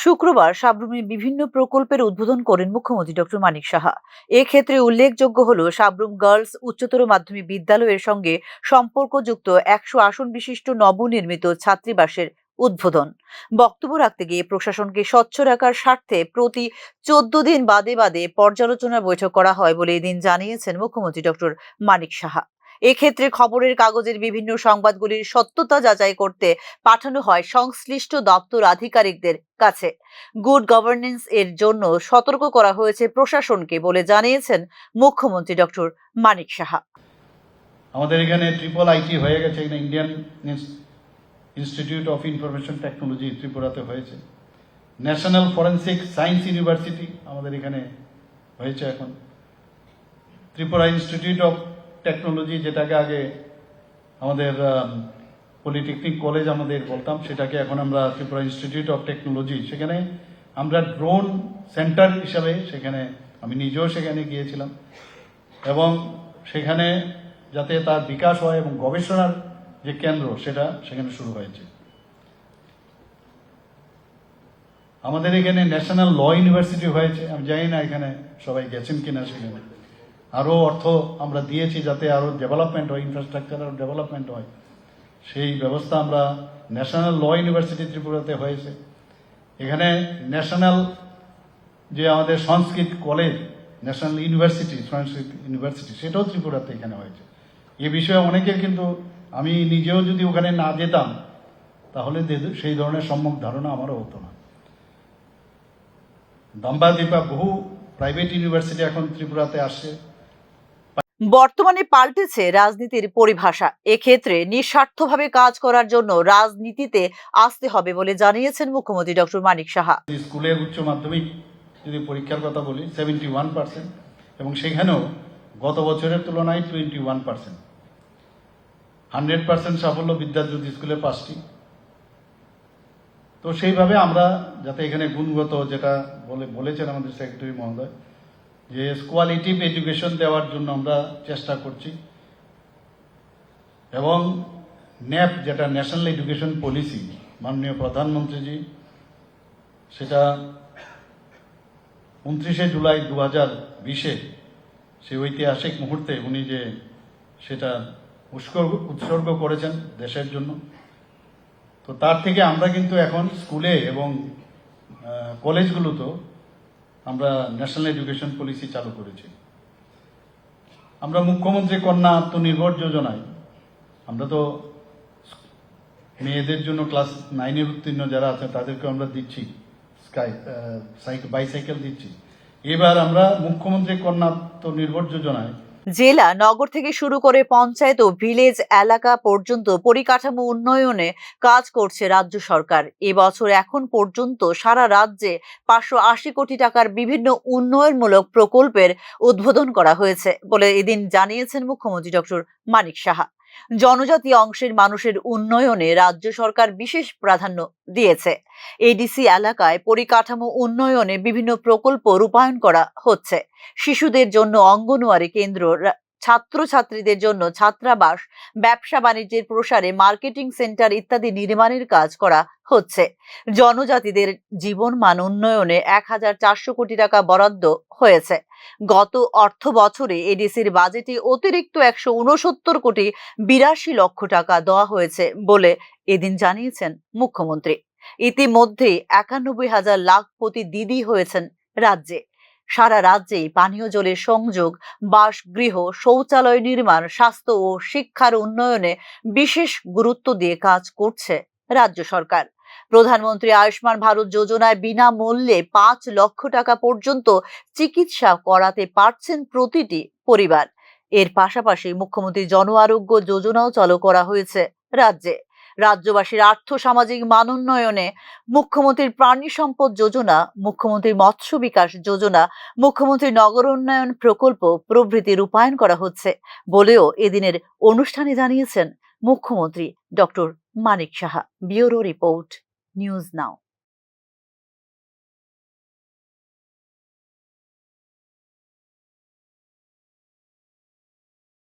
শুক্রবার সাব্রুমে বিভিন্ন প্রকল্পের উদ্বোধন করেন মুখ্যমন্ত্রী ডক্টর মানিক সাহা। এক্ষেত্রে উল্লেখযোগ্য হল সাব্রুম গার্লস উচ্চতর মাধ্যমিক বিদ্যালয়ের সঙ্গে সম্পর্কযুক্ত 100 আসন বিশিষ্ট নবনির্মিত ছাত্রীবাসের উদ্বোধন। বক্তব্য রাখতে গিয়ে প্রশাসনকে স্বচ্ছ রাখার স্বার্থে প্রতি 14 দিন বাদে বাদে পর্যালোচনা বৈঠক করা হয় বলে এদিন জানিয়েছেন মুখ্যমন্ত্রী ডক্টর মানিক সাহা। এক্ষেত্রে খবরের কাগজের বিভিন্ন সংবাদগুলির সত্যতা যাচাই করতে পাঠানো হয় সংশ্লিষ্ট দপ্তর আধিকারিকদের কাছে। গুড গভর্নেন্স এর জন্য সতর্ক করা হয়েছে প্রশাসনকে বলে জানিয়েছেন মুখ্যমন্ত্রী ডক্টর মানিক সাহা। আমাদের এখানে ট্রিপল আইটি হয়ে গেছে, এখানে Indian institute of information technology ত্রিপুরাতে হয়েছে। ন্যাশনাল ফরেন্সিক সায়েন্স ইউনিভার্সিটি আমাদের এখানে হয়েছে। এখন ত্রিপুরা ইনস্টিটিউট অফ টেকনোলজি, যেটাকে আগে আমাদের পলিটেকনিক কলেজ আমাদের বলতাম, সেটাকে এখন আমরা ত্রিপুরা ইনস্টিটিউট অফ টেকনোলজি, সেখানে আমরা ড্রোন সেন্টার হিসাবে সেখানে আমি নিজেও সেখানে গিয়েছিলাম এবং সেখানে যাতে তার বিকাশ হয় এবং গবেষণার যে কেন্দ্র সেটা সেখানে শুরু হয়েছে। আমাদের এখানে ন্যাশনাল ল ইউনিভার্সিটি হয়েছে। আমি জানি না এখানে সবাই গেছেন কিনা, সেখানে আরো অর্থ আমরা দিয়েছি যাতে আরো ডেভেলপমেন্ট হয়, ইনফ্রাস্ট্রাকচার আরো ডেভেলপমেন্ট হয়, সেই ব্যবস্থা আমরা ন্যাশনাল ল ইউনিভার্সিটি ত্রিপুরাতে হয়েছে। এখানে ন্যাশনাল যে আমাদের সংস্কৃত কলেজ, ন্যাশনাল ইউনিভার্সিটি সংস্কৃত ইউনিভার্সিটি, সেটাও ত্রিপুরাতে এখানে হয়েছে। এ বিষয়ে অনেকের কিন্তু, আমি নিজেও যদি ওখানে না যেতাম তাহলে সেই ধরনের সম্যক ধারণা আমারও হতো না। দম্বাদীপা বহু প্রাইভেট ইউনিভার্সিটি এখন ত্রিপুরাতে আসছে। বর্তমানে পাল্টেছে রাজনীতির পরিভাষা। এক্ষেত্রে নিঃস্বার্থভাবে কাজ করার জন্য রাজনীতিতে আসতে হবে বলে জানিয়েছেন মুখ্যমন্ত্রী ডক্টর মানিক সাহা। স্কুলের উচ্চ মাধ্যমিক যদি পরীক্ষার কথা বলি 71%, এবং সেখানেও গত বছরের তুলনায় 21%। 100% সাফল্য বিদ্যাজ্যোতি স্কুলের 5টি। তো সেইভাবে আমরা যাতে এখানে গুণগত, যেটা বলেছেন আমাদের সেক্রেটারি মহোদয়, যে কোয়ালিটিভ এডুকেশন দেওয়ার জন্য আমরা চেষ্টা করছি। এবং ন্যাপ, যেটা ন্যাশনাল এডুকেশন পলিসি, মাননীয় প্রধানমন্ত্রীজি সেটা 29শে জুলাই 2020-এ সেই ঐতিহাসিক মুহূর্তে উনি যে সেটা উৎসর্গ করেছেন দেশের জন্য, তো তার থেকে আমরা কিন্তু এখন স্কুলে এবং কলেজগুলোতেও আমরা ন্যাশনাল এডুকেশন পলিসি চালু করেছি। আমরা মুখ্যমন্ত্রী কন্যা আত্মনির্ভর যোজনায় আমরা তো মেয়েদের জন্য ক্লাস 9-এর উত্তীর্ণ যারা আছে তাদেরকে আমরা দিচ্ছি বাইসাইকেল দিচ্ছি। এবার আমরা মুখ্যমন্ত্রী কন্যা আত্মনির্ভর যোজনায় জেলা, নগর থেকে শুরু করে পঞ্চায়েত ও ভিলেজ এলাকা পর্যন্ত পরিকাঠামো উন্নয়নে কাজ করছে রাজ্য সরকার। এবছর এখন পর্যন্ত সারা রাজ্যে 580 কোটি টাকার বিভিন্ন উন্নয়নমূলক প্রকল্পের উদ্বোধন করা হয়েছে বলে এদিন জানিয়েছেন মুখ্যমন্ত্রী ডক্টর মানিক সাহা। জনজাতি অংশের মানুষের উন্নয়নে রাজ্য সরকার বিশেষ প্রাধান্য দিয়েছে। এডিসি এলাকায় পরিকাঠামো উন্নয়নে বিভিন্ন প্রকল্প রূপায়ণ করা হচ্ছে। শিশুদের জন্য অঙ্গনওয়াড়ি কেন্দ্র, ছাত্রছাত্রীদের জন্য ছাত্রাবাস, ব্যবসা বাণিজ্যের প্রসারে মার্কেটিং সেন্টার ইত্যাদি নির্মাণের কাজ করা হচ্ছে। জনজাতিদের জীবন মান উন্নয়নে 1400 কোটি টাকা বরাদ্দ হয়েছে। গত অর্থ বছরে এডিসির বাজেটে অতিরিক্ত 169 কোটি 82 লক্ষ টাকা দেওয়া হয়েছে বলে এদিন জানিয়েছেন মুখ্যমন্ত্রী। ইতিমধ্যে 91,000 লাখপতি দিদি হয়েছেন রাজ্যে। সারা রাজ্যেই পানীয় জলের সংযোগ, বাসগৃহ, শৌচালয় নির্মাণ, স্বাস্থ্য ও শিক্ষার উন্নয়নে বিশেষ গুরুত্ব দিয়ে কাজ করছে রাজ্য সরকার। প্রধানমন্ত্রী আয়ুষ্মান ভারত যোজনায় বিনামূল্যে 5 লক্ষ টাকা পর্যন্ত চিকিৎসা করাতে পারছেন প্রতিটি পরিবার। এর পাশাপাশি মুখ্যমন্ত্রী জন আরোগ্য যোজনাও চালু করা হয়েছে রাজ্যে। রাজ্যবাসীর আর্থ সামাজিক মান উন্নয়নে মুখ্যমন্ত্রীর প্রাণী সম্পদ যোজনা, মুখ্যমন্ত্রীর মৎস্য বিকাশ যোজনা, মুখ্যমন্ত্রী নগর উন্নয়ন প্রকল্প প্রভৃতি রূপায়ণ করা হচ্ছে বলেও এদিনের অনুষ্ঠানে জানিয়েছেন মুখ্যমন্ত্রী doctor Manik Saha. Bureau report, news নাও।